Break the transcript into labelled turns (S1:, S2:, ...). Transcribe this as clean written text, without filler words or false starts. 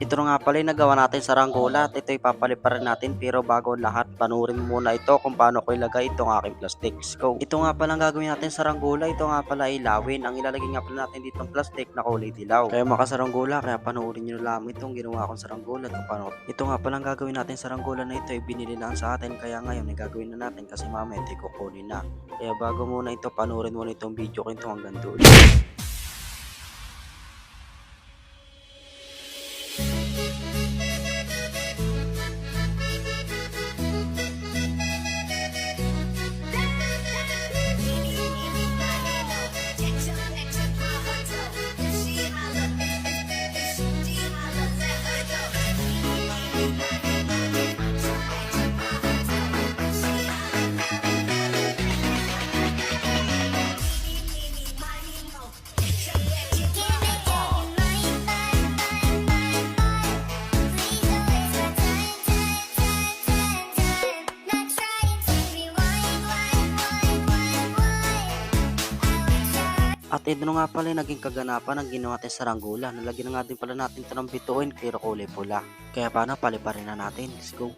S1: Ito na nga pala yung nagawa natin saranggola at ito ipapaliparan natin, pero bago ang lahat, panurin mo muna ito kung paano ko ilagay itong aking plastic. Let's go. Ito nga pala ang gagawin natin saranggola, ito nga pala ilawin. Ang ilalagay nga pala natin dito ng plastic na kulay dilaw. Kaya makasaranggola, kaya panurin nyo lamang itong ginawa kong saranggola kung paano. Ito nga pala ang gagawin natin saranggola na ito ay binili lang sa atin, kaya ngayon ay gagawin na natin kasi mamaya ito kukunin na. Kaya bago muna ito, panurin muna itong video ko ito hanggang dulo. At ito na nga pala yung naging kaganapan ng ginawa natin sa saranggola. Nalagyan na nga din pala natin ito ng bituin pero kulay pula. Kaya paano, paliparin na natin. Let's go.